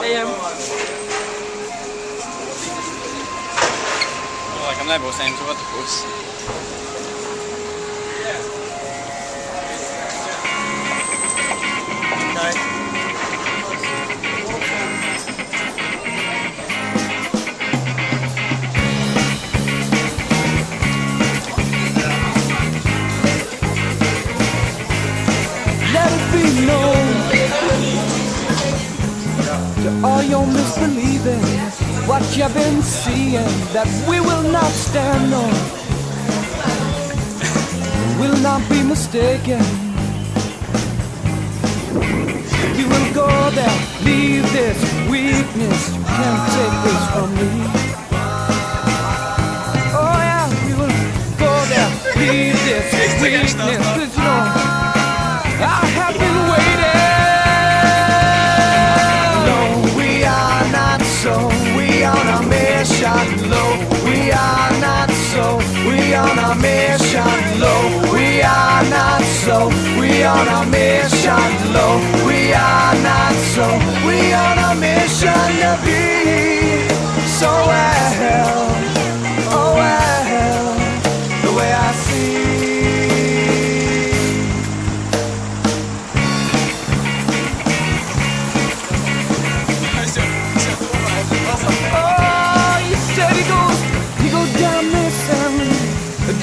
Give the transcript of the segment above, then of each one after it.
Ejam. Laikam nebūs ejams otru pusi. Let it be known to all your misbelieving, what you've been seeing, that we will not stand on, will not be mistaken. You will go there, leave this weakness, you can't take this from me. Oh yeah, we will go there, leave this weakness, 'cause you know I have been waiting. No, we are not so. We on a mission low. We are not so. We on a mission low. We are not so. We on a mission low. We are not so. We on a mission to be so well. Oh well, the way I see.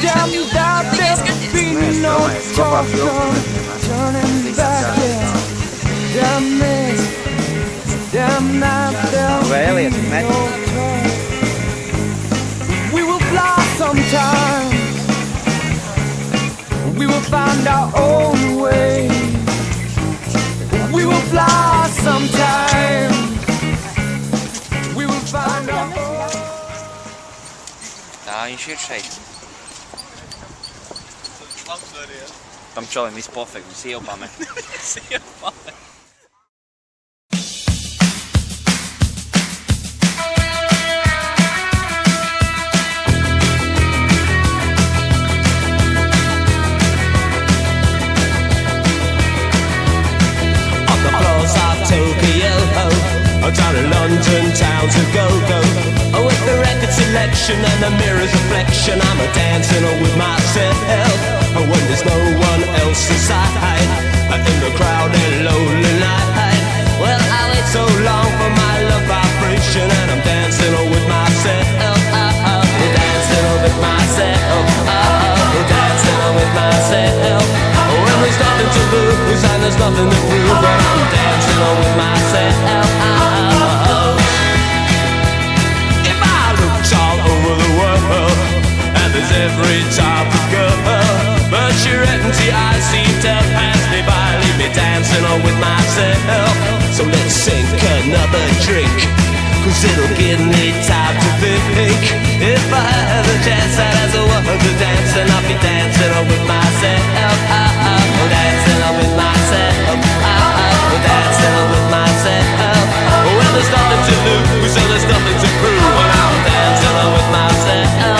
Down there, be no talk, turning back, yeah. Damn this, damn not there, be no talk. We will fly sometime. We will find our own way. We will fly sometime. We will find our own. Tā viņš ir šeit. Tam čalim viss pofekt, viņš sievu pamet. Sievu pamet. On the floors of Tokyo, down in London town to go. With the record selection and the mirror's reflection, I'm dancing with myself. When there's no one else inside, in the crowded lonely night. Well, I wait so long for my love vibration, and I'm dancing with myself. Dancing with myself. Dancing with myself. When there's nothing to lose and there's nothing to prove, but I'm dancing with myself. If I looked all over the world, and there's every type of girl, but your empty eyes seem to pass me by, leave me dancing on with myself. So let's sink another drink, 'cause it'll give me time to think. If I had a chance, I'd as a woman to dance, and I'll be dancing on with myself. Dancing on with myself. Dancing on with myself. Well, there's nothing to lose, so there's nothing to prove, but I'm dancing on with myself.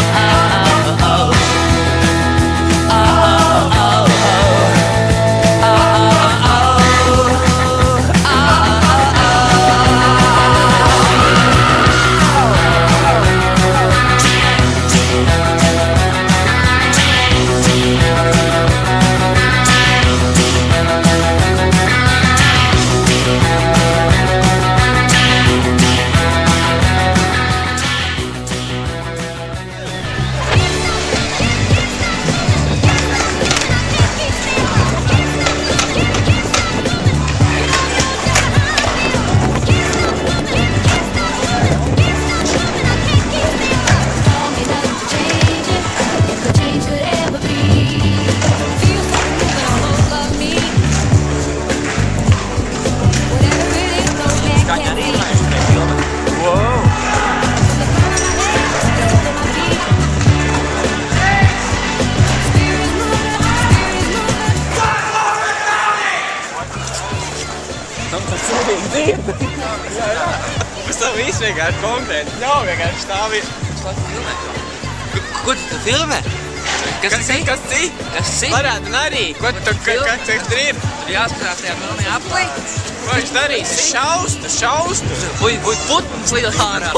Uz to visu vienkārši konkrēti. Nav vienkārši tā visu. Ko tu filmē? Kas cik? Kas cik? Kas cik? Varētu arī. Ko tu kas ir? Tur jāskatās tajā filmē aplī. Ko viņš darīs? Šaustu. Vai putns lido ārā.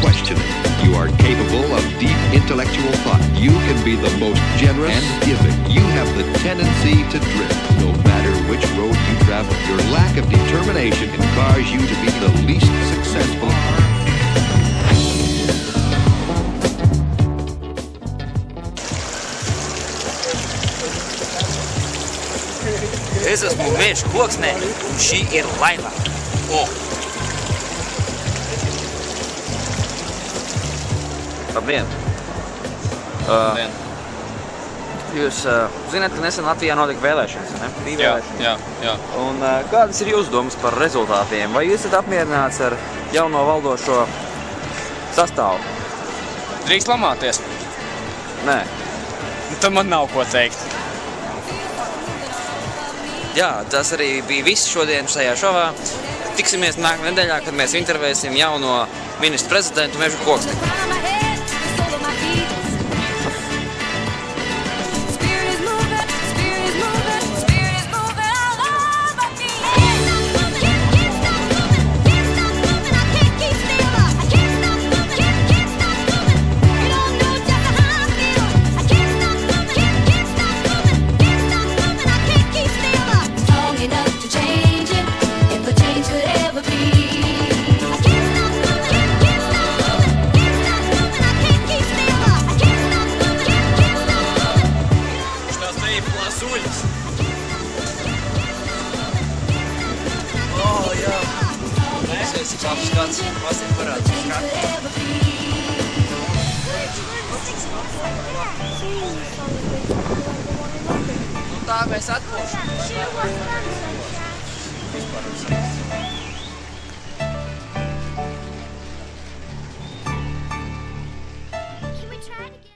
Questioning. You are capable of deep intellectual thought. You can be the most generous and giving. You have the tendency to drift. No matter which road you travel, your lack of determination can cause you to be the least successful. Es esmu meža koksnē, un šī ir laiva. Labdien! Jūs zināt, ka nesen Latvijā notika vēlēšanas, ne? Bija vēlēšanas. Jā. Un kādas ir jūsu domas par rezultātiem? Vai jūs esat apmierināts ar jauno valdošo sastāvu? Drīkst lamāties. Nē. Tad man nav ko teikt. Jā, tas arī bija viss šodien šajā šovā. Tiksimies nākamajā nedēļā, kad mēs intervēsim jauno ministru prezidentu Mežu Koksni. Skats, pasīt parāds skats. Tā mēs atpūšam.